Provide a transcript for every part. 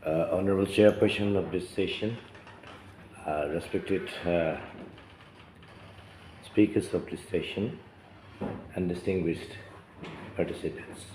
Honorable Chairperson of this session, respected speakers of this session, and distinguished participants.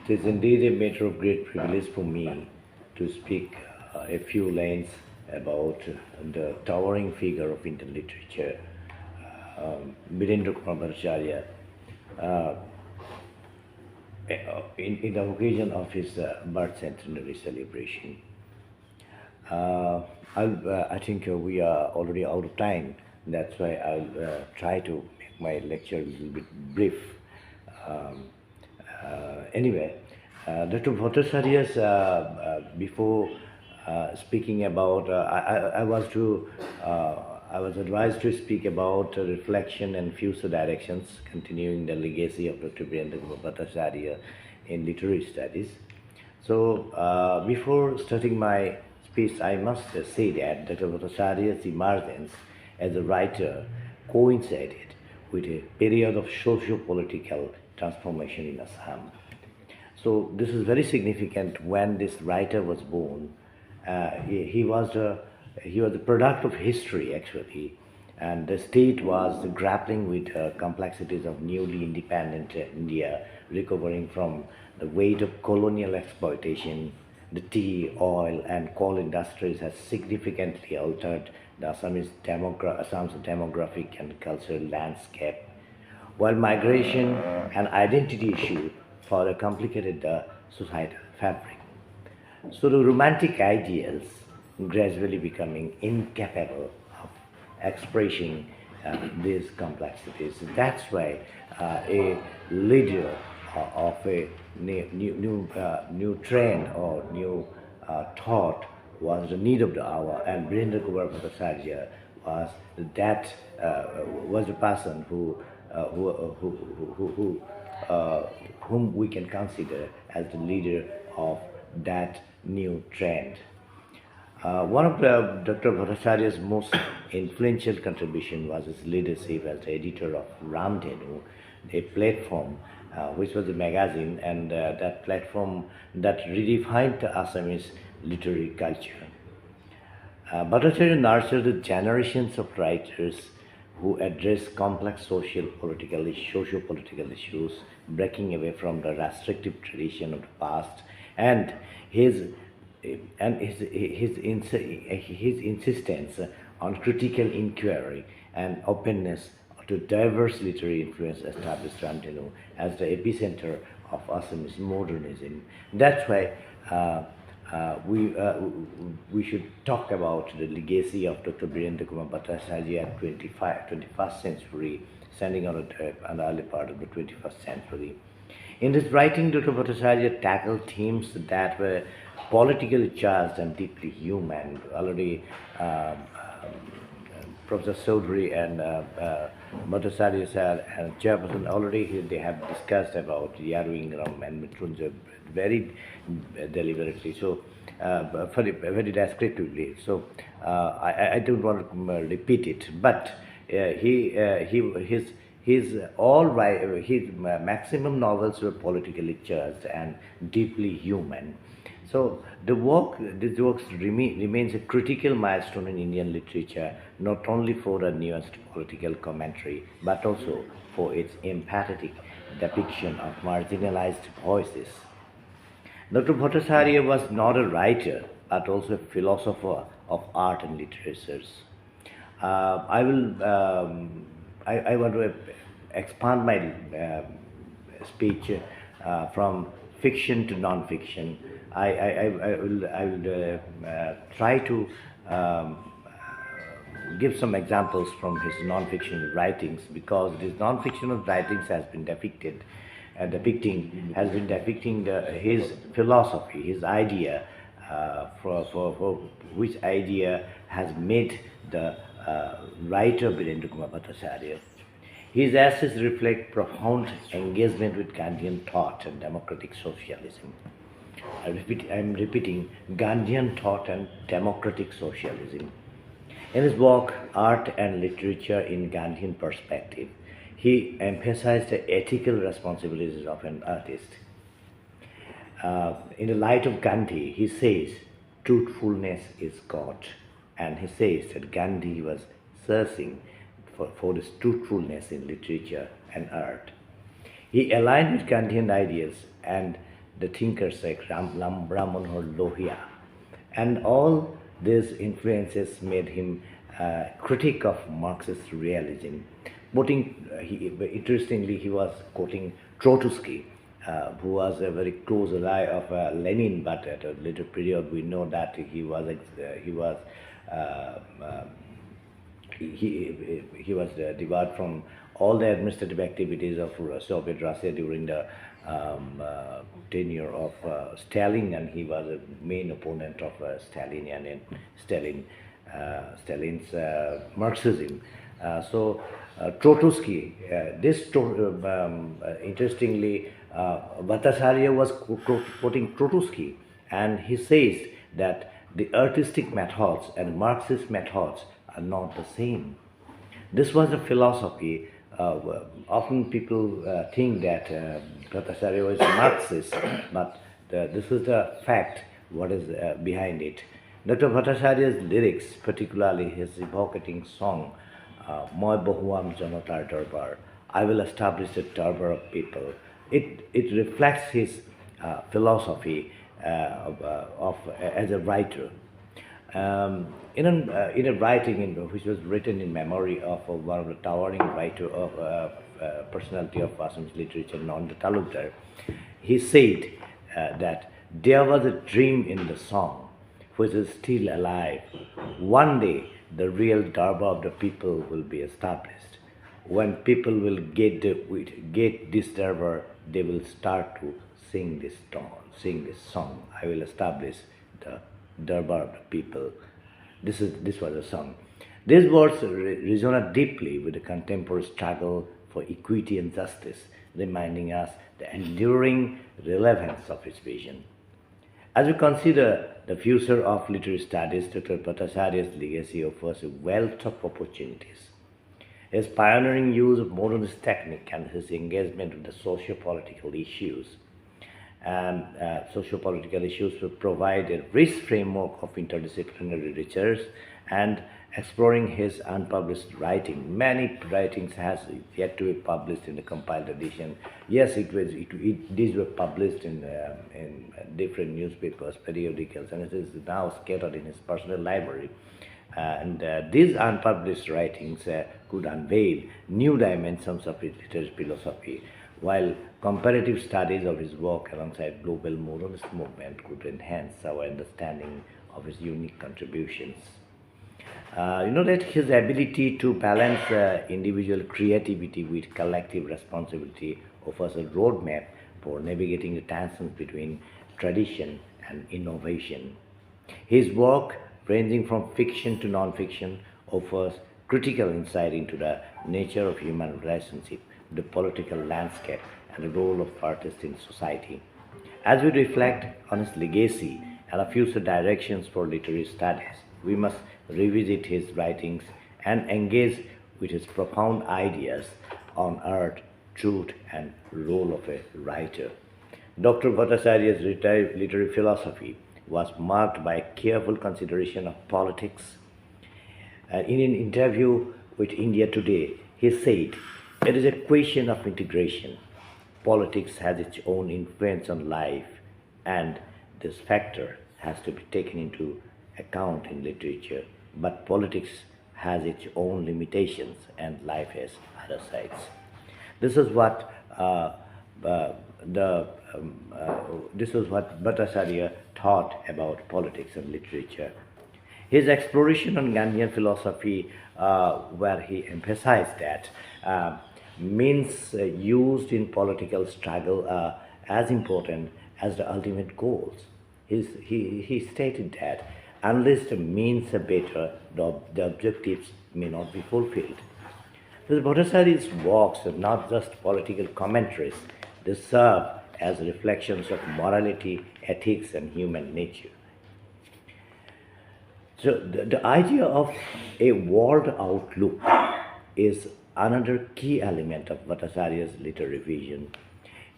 It is indeed a matter of great privilege for me to speak a few lines about the towering figure of Indian literature, Birendra Kumar Bhattacharya, in the occasion of his birth centenary celebration. I think we are already out of time. That's why I'll try to make my lecture a little bit brief. Um, anyway, Dr. Bhattacharya's, before speaking about, I was advised to speak about reflection and future directions, continuing the legacy of Dr. Birendra Bhattacharya in literary studies. So, before starting my speech, I must say that Dr. Bhattacharya's emergence as a writer coincided with a period of socio-political transformation in Assam. So this is very significant. When this writer was born, he was the product of history actually, and the state was grappling with complexities of newly independent India, recovering from the weight of colonial exploitation. The tea, oil, and coal industries has significantly altered the Assam's demographic and cultural landscape, while migration and identity issue further complicated the societal fabric. So the romantic ideals gradually becoming incapable of expressing these complexities. That's why a leader of a new trend or new thought was the need of the hour, and Birendra Kumar Bhattacharya was that was the person whom we can consider as the leader of that new trend. One of Dr. Bhattacharya's most influential contribution was his leadership as the editor of Ramdhenu, a platform which was a magazine, and that platform that redefined the Assamese literary culture. Bhattacharya nurtured generations of writers who address complex socio-political issues, breaking away from the restrictive tradition of the past, and his insistence on critical inquiry and openness to diverse literary influence established Ramdhenu as the epicenter of Assamese modernism. That's why we should talk about the legacy of Dr. Birendra Kumar Bhattacharya at 21st century, standing on the early part of the 21st century. In his writing, Dr. Bhattacharya tackled themes that were politically charged and deeply human. Already, Professor Chaudhary and Bhattacharya sir and Chairperson already they have discussed about Yaru Ingram and Mrityunjay very deliberately, so very descriptively. So I don't want to repeat it, but his all right, his maximum novels were politically charged and deeply human. So this work remains a critical milestone in Indian literature, not only for a nuanced political commentary, but also for its empathetic depiction of marginalized voices. Dr. Bhattacharya was not a writer, but also a philosopher of art and literature. I want to expand my speech from fiction to non-fiction. I will try to give some examples from his non-fiction writings, because his non-fictional writings has been depicting his philosophy, his idea, for which idea has made the writer Birendra Kumar Bhattacharya. His essays reflect profound engagement with Gandhian thought and democratic socialism. I'm repeating, Gandhian thought and democratic socialism. In his work, Art and Literature in Gandhian Perspective, he emphasized the ethical responsibilities of an artist. in the light of Gandhi, he says, truthfulness is God. And he says that Gandhi was searching for this truthfulness in literature and art. He aligned with Gandhian ideas and the thinkers like Ram Manohar Lohia. And all these influences made him a critic of Marxist realism. Interestingly, he was quoting Trotsky, who was a very close ally of Lenin, but at a later period we know that he was debarred from all the administrative activities of Soviet Russia during the tenure of Stalin, and he was a main opponent of Stalin's Marxism. Trotsky, interestingly, Bhattacharya was quoting Trotsky, and he says that the artistic methods and Marxist methods are not the same. This was a philosophy. Often people think that Bhattacharya was Marxist, but this is the fact, what is behind it. Dr. Bhattacharya's lyrics, particularly his evocating song, Moi Bahuam Janatar Darbar, I will establish a darbar of people. It reflects his philosophy as a writer. In a writing which was written in memory of one of the towering writer of personality of Assamese literature, Nanda Talukdar, he said that there was a dream in the song which is still alive. One day the real Darbar of the people will be established. When people will get this Darbar, they will start to sing this song. I will establish the Darbar of the people. This was a song. These words resonate deeply with the contemporary struggle for equity and justice, reminding us the enduring relevance of his vision. As we consider the future of literary studies, Dr. Bhattacharya's legacy offers a wealth of opportunities. His pioneering use of modernist technique and his engagement with the socio-political issues will provide a rich framework of interdisciplinary research and exploring his unpublished writing. Many writings has yet to be published in the compiled edition. Yes, these were published in different newspapers, periodicals, and it is now scattered in his personal library. These unpublished writings could unveil new dimensions of his literary philosophy, while comparative studies of his work alongside global modernist movement could enhance our understanding of his unique contributions. That his ability to balance individual creativity with collective responsibility offers a roadmap for navigating the tensions between tradition and innovation. His work, ranging from fiction to non-fiction, offers critical insight into the nature of human relationship, the political landscape, and the role of artists in society. As we reflect on his legacy and the future directions for literary studies, we must revisit his writings and engage with his profound ideas on art, truth, and role of a writer. Dr. Bhattacharya's literary philosophy was marked by careful consideration of politics. In an interview with India Today, he said, "It is a question of integration. Politics has its own influence on life, and this factor has to be taken into account in literature. But politics has its own limitations, and life has other sides." This is what Bhattacharya thought about politics and literature. His exploration on Gandhian philosophy, where he emphasized that means used in political struggle are as important as the ultimate goals. He stated that unless the means are better, the objectives may not be fulfilled. The Bhattacharya's works are not just political commentaries, they serve as reflections of morality, ethics, and human nature. So the idea of a world outlook is another key element of Bhattacharya's literary vision.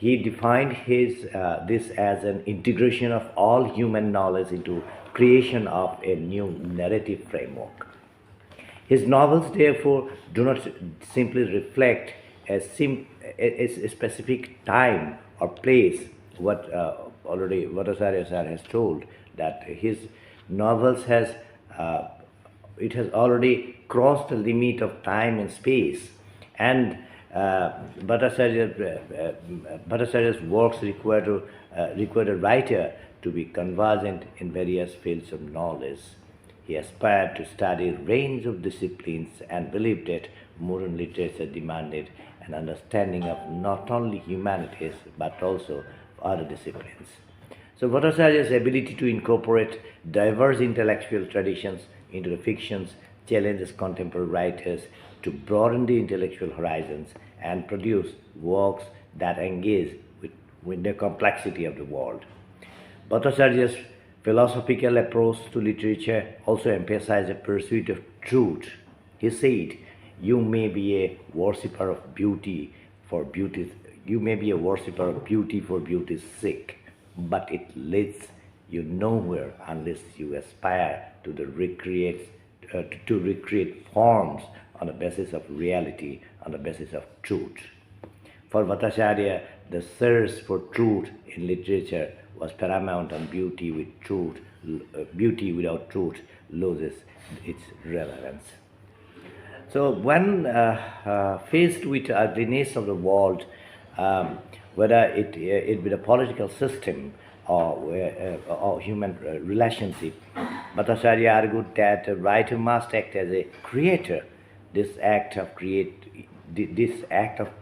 he defined this as an integration of all human knowledge into creation of a new narrative framework. His novels, therefore, do not simply reflect a specific time or place. What already Bhattacharya sir has told, that his novels it has already crossed the limit of time and space, and Bhattacharya's works required a writer to be conversant in various fields of knowledge. He aspired to study a range of disciplines and believed that modern literature demanded an understanding of not only humanities but also other disciplines. So Bhattacharya's ability to incorporate diverse intellectual traditions into the fictions challenges contemporary writers to broaden the intellectual horizons and produce works that engage with the complexity of the world. Bhattacharya's philosophical approach to literature also emphasized the pursuit of truth. He said, "You may be a worshipper of beauty for beauty. You may be a worshipper of beauty for beauty's sake, but it leads you nowhere unless you aspire to recreate forms on the basis of reality, on the basis of truth." For Bhattacharya, the search for truth in literature was paramount, and beauty without truth loses its relevance. So when faced with the ugliness of the world, whether it be the political system or human relationship, Bhattacharya argued that a writer must act as a creator. This act of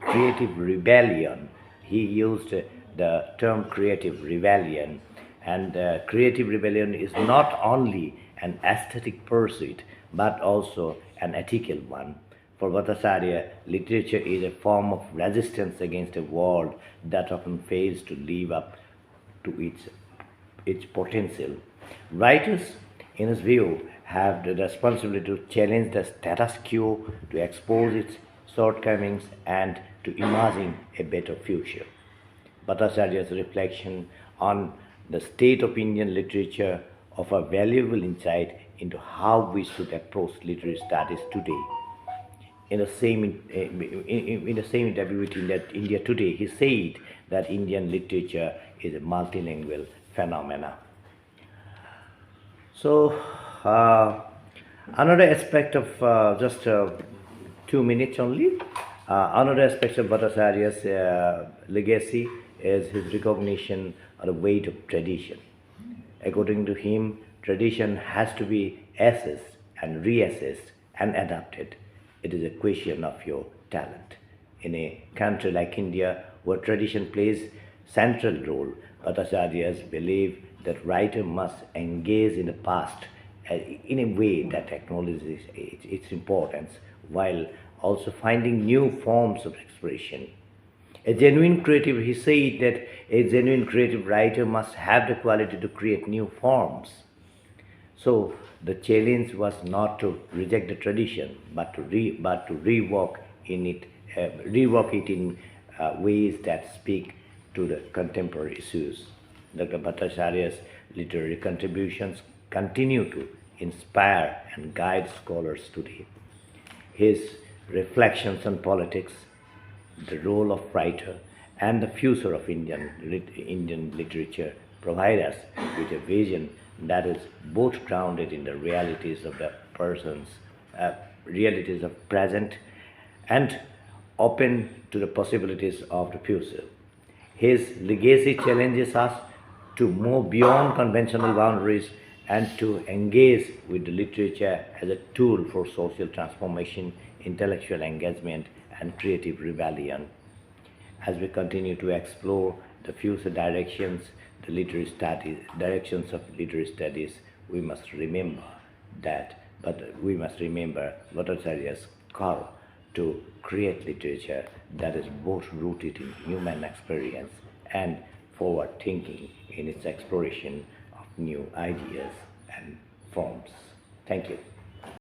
creative rebellion, he used the term creative rebellion, and creative rebellion is not only an aesthetic pursuit but also an ethical one. For Bhattacharya, literature is a form of resistance against a world that often fails to live up to its potential. Writers, in his view, have the responsibility to challenge the status quo, to expose its shortcomings, and to imagine a better future. Bhattacharya's reflection on the state of Indian literature offer valuable insight into how we should approach literary studies today. In the same interview with India Today, he said that Indian literature is a multilingual phenomena. So, another aspect of just 2 minutes only. Another aspect of Bhattacharya's legacy is his recognition of the weight of tradition. According to him, tradition has to be assessed and reassessed and adapted. It is a question of your talent. In a country like India, where tradition plays central role, Bhattacharya's belief that writer must engage in the past in a way that acknowledges its importance, while also finding new forms of expression. He said that a genuine creative writer must have the quality to create new forms. So the challenge was not to reject the tradition, but to rework it in ways that speak to the contemporary issues. Dr. Bhattacharya's literary contributions continue to inspire and guide scholars today. His reflections on politics, the role of writer, and the future of Indian literature provide us with a vision that is both grounded in the realities of present and open to the possibilities of the future. His legacy challenges us to move beyond conventional boundaries and to engage with the literature as a tool for social transformation, intellectual engagement, and creative rebellion. As we continue to explore the future directions of literary studies, we must remember Bhattacharya's call to create literature that is both rooted in human experience and forward-thinking in its exploration of new ideas and forms. Thank you.